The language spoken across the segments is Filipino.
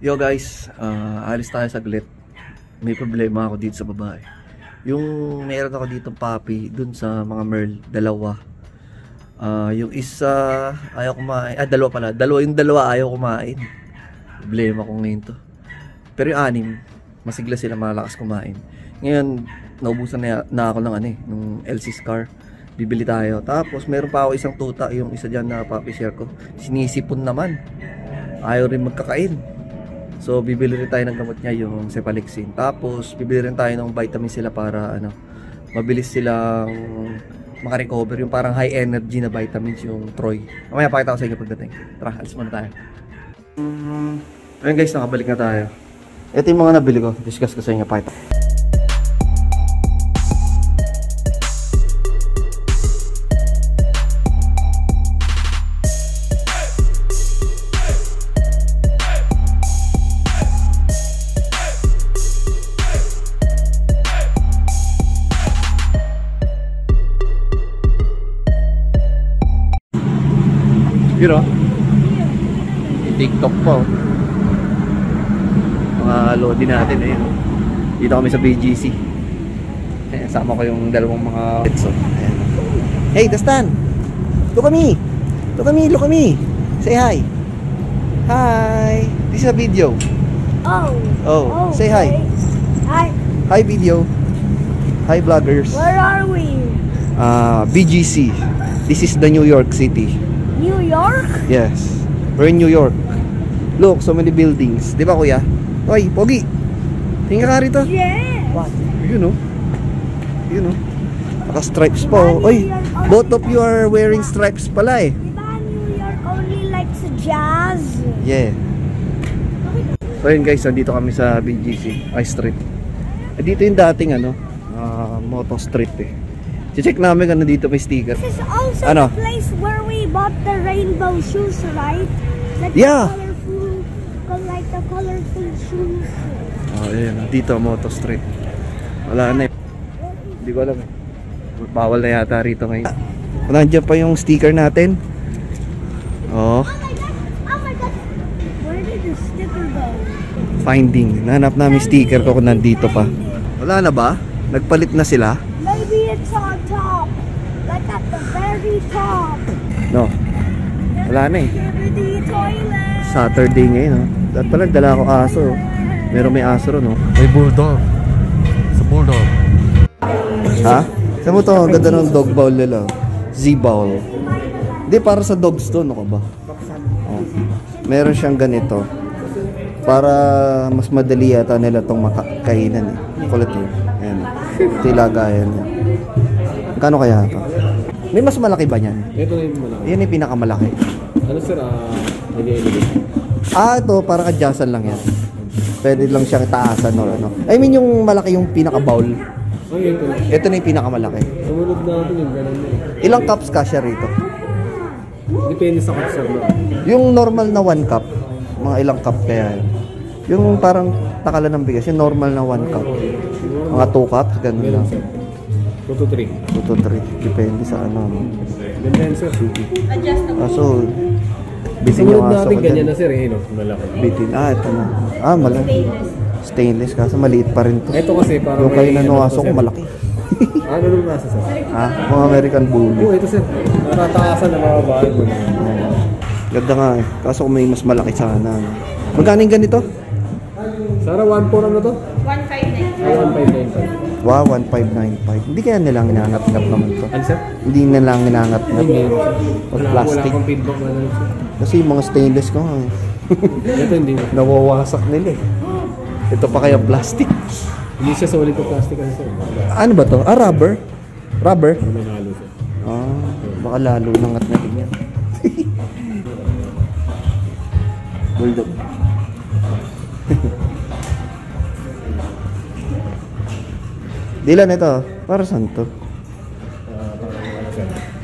Yo guys, alis tayo saglit. May problema ako dito sa babae. Yung meron ako dito puppy dun sa mga merl, dalawa. Yung isa ayaw kumain. Dalawa pala. Yung dalawa ayaw kumain. Problema ko ngayon to. Pero yung anim, masigla sila, malakas kumain. Ngayon, naubusan na ako ng nung LC Scar. Bibili tayo. Tapos meron pa ako isang tuta, yung isa dyan na puppy share ko. Sinisipon naman. Ayaw rin magkakain. So bibili rin tayo ng gamot niya, yung Cepalexin. Tapos bibili rin tayo ng vitamin sila para mabilis silang makarecover, yung parang high energy na vitamins, yung Troy. Mamaya pakita ko sa inyo pagdating. Tara, alis muna tayo. Ayun guys, nakabalik na tayo. Ito yung mga nabili ko. Discuss ko sa inyo, pakita. Yun o, TikTok po. Mga loading natin ayun. Dito kami sa BGC. Sama ko yung dalawang mga petso. Hey Dastan, look at me. Look at me. Say hi. Hi. This is a video. Oh, say hi. Hi video. Hi vloggers. Where are we? BGC. This is the New York City. New York? Yes. We're in New York. Look, so many buildings. Di ba kuya? Hoy, Pogi. Tingnan ka rito. Yes. What? You know. Naka-stripes po. Oy, both of you are wearing stripes pala eh. Di ba New York only likes jazz? Yeah. So yun guys, nandito kami sa BGC, Street. Dito yung dating Moto Street eh. Check namin kung nandito may sticker. This is also the place where we bought the rainbow shoes, right? Like yeah. The colorful shoes. Oh, yun. Dito, Moto Street. Wala na eh. Hindi ko alam eh. Bawal na yata rito ngayon. Nandiyan pa yung sticker natin. Oh. Oh my God. Where did the sticker go? Finding. Nahanap namin sticker ko kung nandito pa. Wala na ba? Nagpalit na sila? Maybe it's on top. Like at the very top. No. Wala na eh. Toilet. Saturday ngayon, no? Dapat pala dala ako aso. Meron may aso ron, no? May bulldog. Sa bulldog. Ha? Saan mo to? Ang ganda ng dog bowl nila. Z-bowl. Hindi, para sa dogs to, no ka ba? Oh. Meron siyang ganito. Para mas madali yata nila itong makakainan eh. Kulit eh. Ayan. Ito yung lagayan niya. Kano kaya ito? May mas malaki ba niyan? Ito na yung malaki. Yan yung pinakamalaki. Ano sir? Ito parang adjustan lang yan. Pwede lang siyang taasan or ano. I mean yung malaki yung pinaka-bowl. Ay, ito. Ito na yung pinakamalaki. Sumunod natin yung ganun na eh. Ilang cups kasya rito? Depende sa cup sir. Yung normal na 1 cup, mga ilang cup kaya yun? Yung parang takalan ng bigas, yung normal na 1 cup. Mga 2 cups, ganun lang. 2 to 3. 2 to 3, depende sa ano. Ganda yan sir. So, bitin yung sumunod aso natin ko ganyan dyan. na sir eh. No? Malaki. Bitin, ito na. Malaki. Stainless kaso maliit pa rin to. Ito kasi parang yung kayo na nung aso ko malaki. Ano nung nasa sir? Mga American Bully. Ito sir. Natataasan na mga bahay mo na. Ganda nga eh. Kaso kung may mas malaki sana. Magkano yung ganito? Sara, 1.4 ano to? 1.5. 1.595. Wow, 1.595. Hindi kaya nilang inangat-ngat naman to. Ano sir? Hindi nilang inangat-ngat. Pag plastic. Wala akong feedback na lang sir. Kasi yung mga stainless ko Ito hindi na. nawawasak nila eh. Ito pa kaya plastic. Hindi siya solid to plastic kasi sir. Ano ba to? Rubber? Rubber? May halo sir. Baka lalo nangat na din yan. Bulldog. Dilan ito. Para saan to?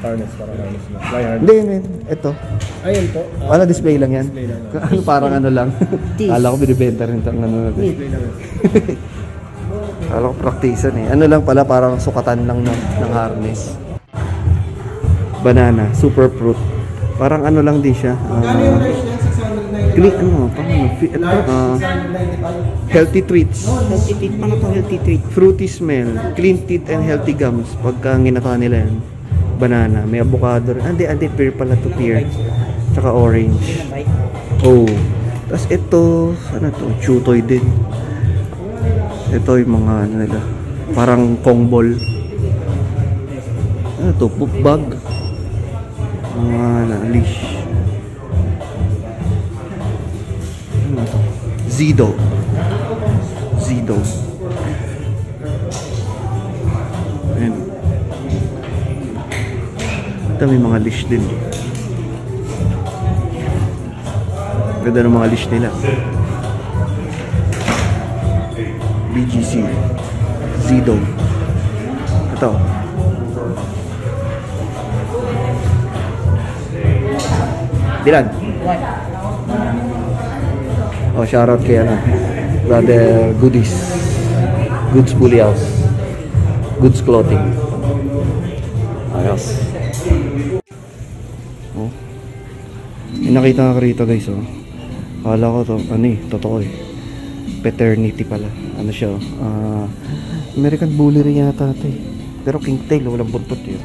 Harness para harness na. Fly harness. Hindi. Ito. Ayun po. Display lang yan. Display lang. Ano, parang ano lang. Kala ko binibenta rin itong ano natin. Display lang. Kala ko praktisan eh. Ano lang pala, parang sukatan lang ng harness. Banana, super fruit. Parang ano lang din siya. Healthy treats. Healthy treat. Paano to healthy treat? Fruity smell. Clean teeth and healthy gums. Pagka ginata nila yan. Banana. May avocado rin. Andi, pear pala to, pear. Tsaka orange. Oh. Tapos ito, ano to? Chutoy din. Ito yung mga ano nila. Parang kong ball. Ano to? Poop bag. Mga leash. Ano to? Zido. Ayan. Ito may mga leash din. Ganda ng mga leash nila. BGC. Zido. Ito. Dilan. Oh, shoutout kay ano. Brother Goodies. Goods Bully House. Goods Clothing. Ayos. Oh. May nakita ka rito guys, oh. Kala ko to, ano eh, totoo eh. Paternity pala. Ano siya, American Bully rin yata ito eh. Pero Kingtail, walang buntot yun.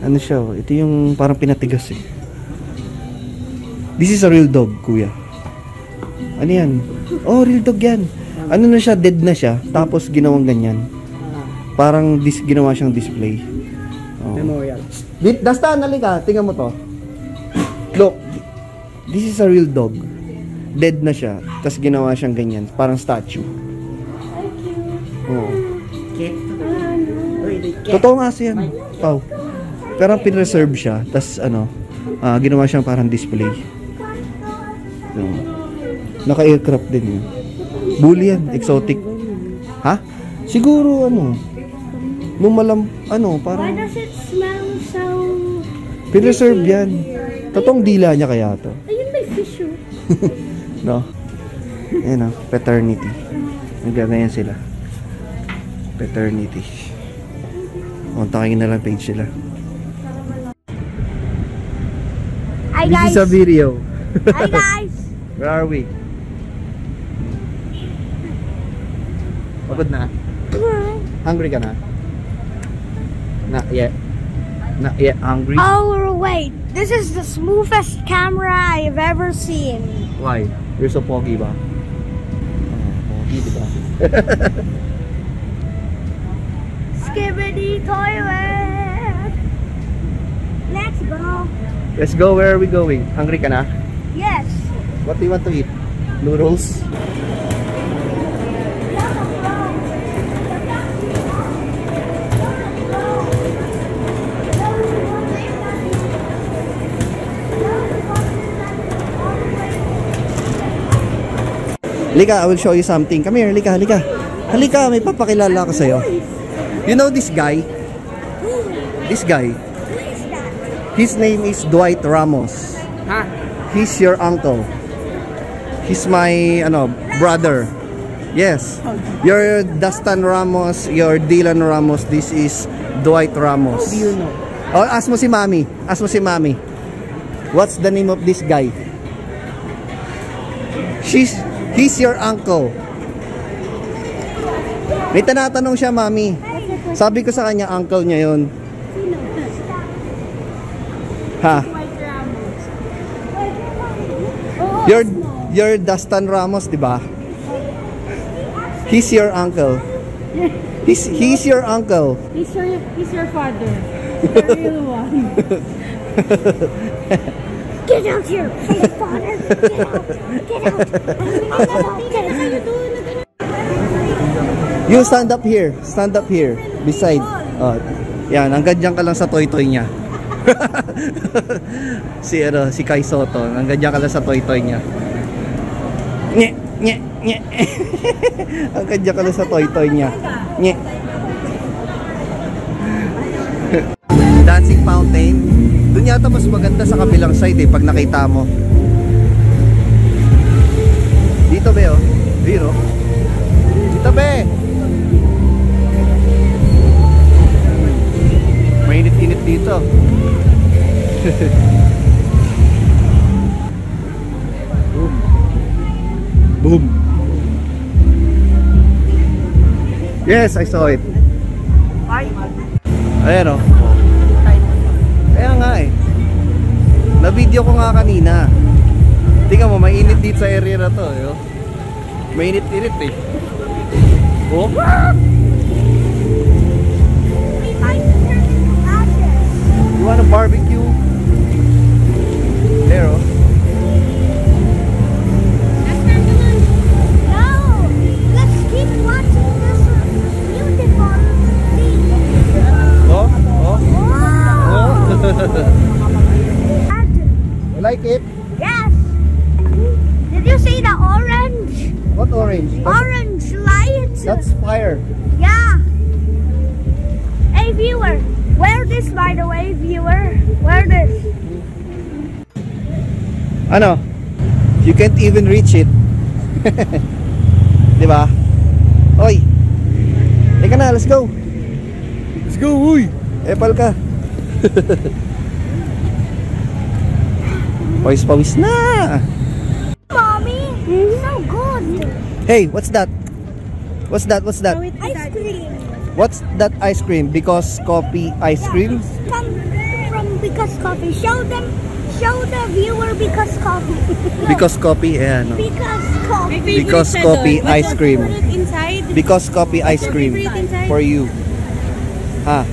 Ano siya, ito yung parang pinatigas eh. This is a real dog, kuya. Ano yan? Oh, real dog yan. Ano na siya, dead na siya. Tapos ginawang ganyan. Parang ginawa siyang display. Oh. Memorial. Dasta, nalika. Tingnan mo to. Look. This is a real dog. Dead na siya. Tapos ginawa siyang ganyan. Parang statue. Oh. Totoo nga siya yan. Pau. Pero pinreserve siya. Tapos ano, ginawa siyang parang display. So, naka-aircraft din yun. Bully yan. Exotic. Ha? Siguro ano, nung parang Why does it smell so... pinreserve yan. Totoong dila niya kaya to. Ayun, may fish oh. No? Ayan o, paternity. Nagagayan sila. Paternity. Kontakin na lang page sila. Hi This guys. is a video. Hi guys. Where are we? Pagod na? Hungry ka na? Not yet. Not yet hungry? Oh wait, this is the smoothest camera I've ever seen. Why? You're so pogi ba? Pogi, diba? Skibidi toilet. Let's go. Let's go. Where are we going? Hungry ka na? Yes. What do you want to eat? Noodles? Halika, I will show you something. Come here, halika, halika. Halika, may papakilala ko sa'yo. You know this guy? This guy? Who is that? His name is Dwight Ramos. Ha? He's your uncle. He's my brother. Yes. You're Dustin Ramos, you're Dylan Ramos. This is Dwight Ramos. How do you know? Oh, ask mo si Mami. Ask mo si Mami. What's the name of this guy? He's your uncle. May tinatanong siya, Mami. Sabi ko sa kanya, uncle niya yun. Ha? You're Dustin Ramos, di ba? He's your uncle. He's your uncle. He's your father. The real one. Get out here, father. Get out. Get out. Get out. You stand up here. Stand up here. Beside. Oh, yan, hanggang dyan ka lang sa toy-toy niya. si Kai Soto, hanggang dyan ka lang sa toy-toy niya. Nye, nye, nye. Hanggang dyan ka lang sa toy-toy niya. Nye. Dancing fountain. Doon yata mas maganda sa kabilang side eh, pag nakita mo. Dito be oh. Dito. Dito be. Mainit-init dito. Boom. Yes, I saw it. Ayan o. Kaya nga eh. Na-video ko nga kanina. Tingnan mo, mainit dito sa area na to. Yo. Mainit-init eh. Oh. You want a barbecue? There oh. No, let's keep watching this beautiful thing. Oh, oh. Wow. You like it? Yes. Did you see the orange? What orange? Orange lights? That's fire. Yeah. Hey viewer, wear this by the way, viewer. Wear this. Ano? You can't even reach it. Di ba? Oy. Teka na, let's go. Let's go, uy. Epal ka. Pawis-pawis na. Mommy, so good. Hey, what's that? What's that? What's that? Ice cream. What's that ice cream? Because coffee ice cream? Come from Because Coffee. Show the viewer Because Coffee. Because coffee, ayan. No? Because Coffee. Because coffee ice cream. Inside. Because coffee ice cream for you. Ha?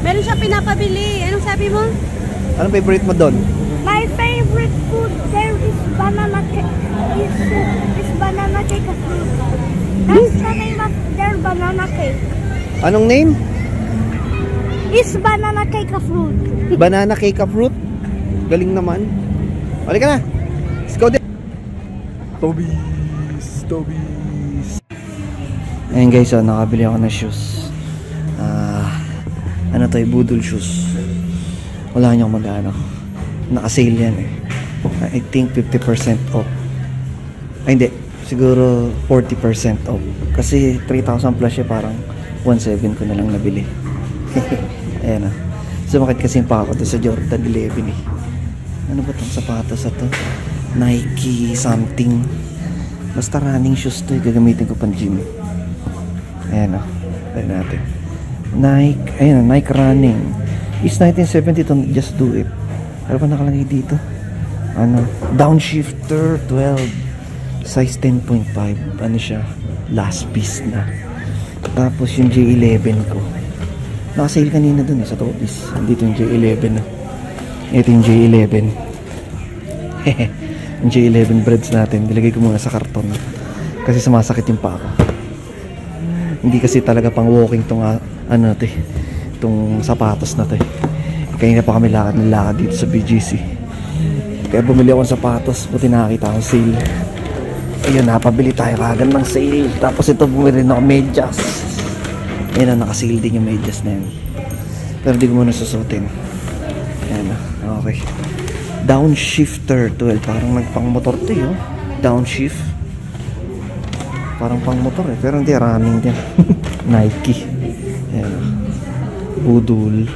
Meron siya pinapabili. Anong sabi mo? Anong favorite mo doon? My favorite food there is banana cake. Is banana cake a fruit? That's the name of their banana cake. Anong name? Is banana cake a fruit? Banana cake of fruit. Galing naman. Balik ka na. Let's go din. Tobies. Ayan guys, so, nakabili ako ng shoes. Ano to, budol shoes. Wala nyo magano. Naka-sale yan eh. I think 50% off. Ay hindi, siguro 40% off. Kasi 3,000 plus siya, parang 1,700 ko na lang nabili. Ayan o. Sumakit kasi pa ako sa Jordan 11 eh. Ano ba itong sapatos na to? Nike something. Basta running shoes to eh. Gagamitin ko pang gym. Ayan o. Ayan natin. Nike. Ayan o. Nike running. It's 1970 to just do it. Ano ba nakalagay dito? Ano? Downshifter 12. Size 10.5. Ano siya? Last piece na. Tapos yung J11 ko. Nakasale kanina dun sa Tobies. Dito yung J11 na. Ito yung J11. Yung J11 breads natin. Nilagay ko muna sa karton. Kasi sumasakit yung paa ko. Hindi kasi talaga pang walking tong ano te. Itong sapatos na to eh. Kaya pa kami lakad ng lakad dito sa BGC. Kaya bumili ako ng sapatos. Buti nakakita akong sale. Ayun, napabili tayo kagad ng sale. Tapos ito bumili rin ako medyas. Ayun na, nakasale din yung medyas na yan. Pero di ko muna susutin. Ayan na, okay. Downshifter 12. Parang nagpang motor to yun. Downshift. Parang pang motor eh. Pero hindi, running din. Nike. Ayan na. Budol.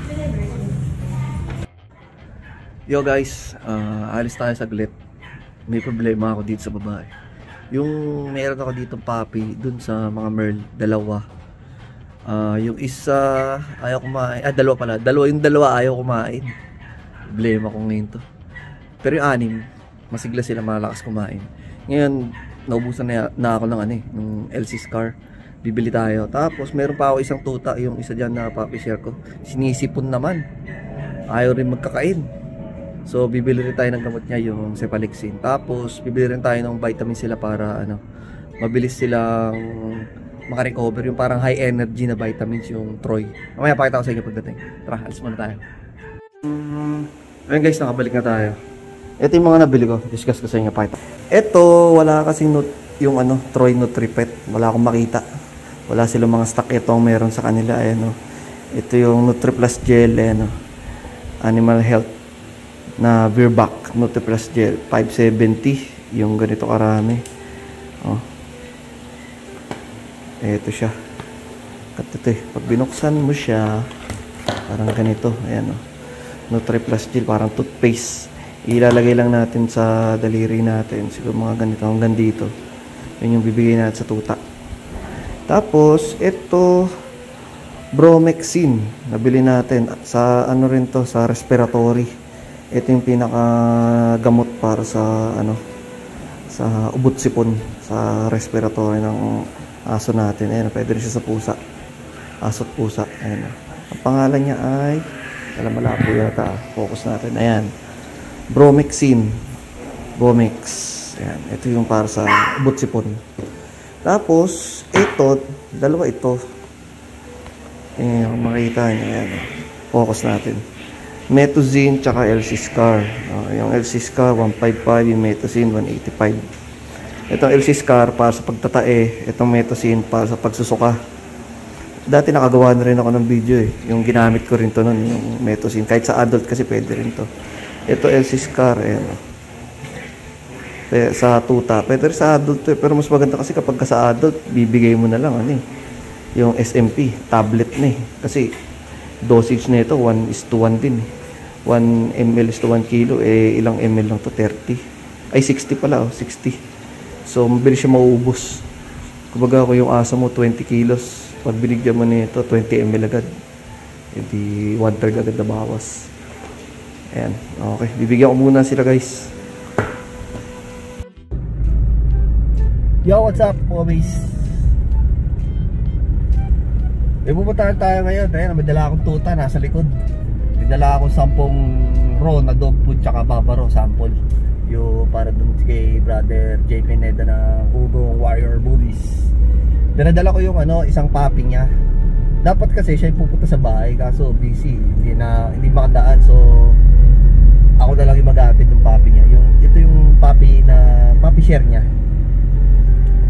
Yo guys, alis tayo saglit. May problema ako dito sa babae. Yung meron ako dito puppy dun sa mga Merl, dalawa. Yung isa ayaw kumain. Dalawa pala. Yung dalawa ayaw kumain. Problema ko ngayon to. Pero yung anim, masigla sila, malakas kumain. Ngayon, naubusan na ako ng ng LC's car. Bibili tayo. Tapos meron pa ako isang tuta, yung isa dyan na puppy share ko. Sinisipon naman. Ayaw rin magkakain. So bibili rin tayo ng gamot niya, yung Cepalexin. Tapos bibili rin tayo ng vitamin sila para mabilis silang makarecover, yung parang high energy na vitamins, yung Troy. Mamaya pakita ko sa inyo pagdating. Tara, alis muna tayo. Ayun guys, nakabalik na tayo. Ito yung mga nabili ko. Discuss ko sa inyo, pakita. Ito, wala kasing yung Troy Nutripet. Wala akong makita. Wala silang mga stock. Ito ang meron sa kanila. Ayan, ito yung NutriPlus Gel. Ayan, Animal Health na Virbac NutriPlus Gel. 570. Yung ganito karami. Ito siya. Ito pag binuksan mo siya, parang ganito. Ayan, NutriPlus Gel. Parang toothpaste. Ilalagay lang natin sa daliri natin. Siguro mga ganito hanggang dito. Yun yung bibigay natin sa tuta. Tapos, ito, Bromexin. Nabili natin sa ano rin to, sa respiratory. Ito yung pinakagamot para sa ano, sa ubot sipon, sa respiratory ng aso natin. Ayan, pwede rin siya sa pusa. Aso't pusa. Ayan. Ang pangalan niya ay, alam malabo yata. Focus natin. Ayan. Bromexin. Bromex. Ayan. Ito yung para sa ubot sipon. Tapos, ito, dalawa ito. Ayan, makita niyo. Ayan. Focus natin. Metozin tsaka LC Scar. Yung LC Scar 155, yung Metozin 185. Itong LC Scar para sa pagtatae, itong Metozin para sa pagsusuka. Dati nakagawa na rin ako ng video eh. Yung ginamit ko rin to nun, yung Metozin. Kahit sa adult kasi pwede rin to. Ito LC Scar, ayan. Sa tuta, pwede rin sa adult to eh. Pero mas maganda kasi kapag ka sa adult, bibigay mo na lang ano eh. Yung SMP, tablet na eh. Kasi dosage na ito 1:1 din eh. 1 ml is to 1 kilo eh, ilang ml lang to? 30 ay 60 pala, 60. So mabilis siya mauubos. Kumbaga kung yung asa mo 20 kilos, pag binigyan mo nito 20 ml agad, edi 1/3 agad na bawas. Ayan, okay, bibigyan ko muna sila guys. Yo, what's up boys? Pupuntahan tayo ngayon. Ayan, may dala akong tuta nasa likod. May dala akong 10 raw na dog food tsaka babaro sample. Yung para dun kay brother JP Neda ng Ubong Warrior Bullies. Dinadala ko yung ano, isang puppy niya. Dapat kasi siya pupunta sa bahay kaso busy, hindi makadaan. So ako na lang yung mag-aatid ng puppy niya. Ito yung puppy share niya.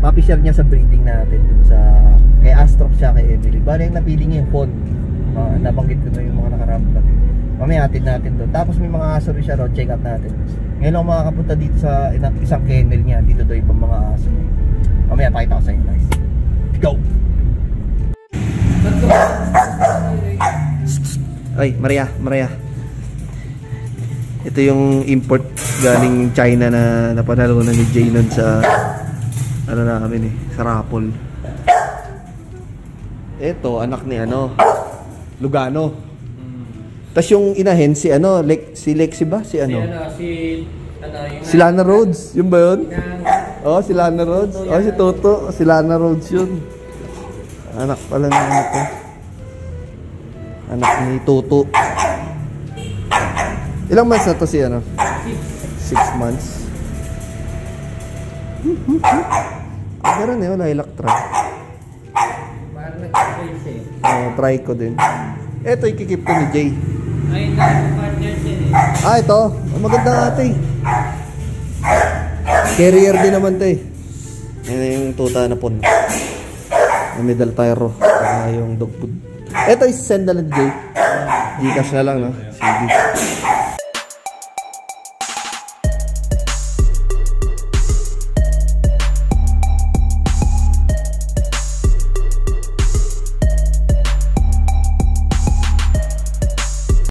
Puppy share niya sa breeding natin dun sa kay Astrox siya kay Emily. Bali yung napili niya yung phone. Nabanggit ko na yung mga nakaraang vlog. Mamaya atid natin doon. Tapos may mga aso rin siya ro, check up natin. Ngayon ako makakapunta dito sa isang kennel niya. Dito daw ibang mga aso niya. Mamaya pakita ko sa inyo guys. Go! Ay, Maria. Ito yung import galing China na napanalunan ni Jay nun sa ano namin eh, sa raffle. Ito, anak ni ano, Lugano. Tapos yung inahin, si ano, si Lexi ba? Si ano? Si Lana Rhodes, yun ba yun? Oh, si Lana Rhodes. Oh, si Toto, si Lana Rhodes yun. Anak pala ng ano ko. Anak ni Toto. Ilang months na to si ano? 6 months. Meron na yun, lilac try. Try ko din. Ito ikikip ko ni Jay. Ay, partner din eh. Ito. Maganda nga ito eh. Carrier din naman ito eh. Yan yung tuta na pon. Yung middle tyro. Saka yung dog food. Ito is send na lang Jay. Gcash na lang no. CD.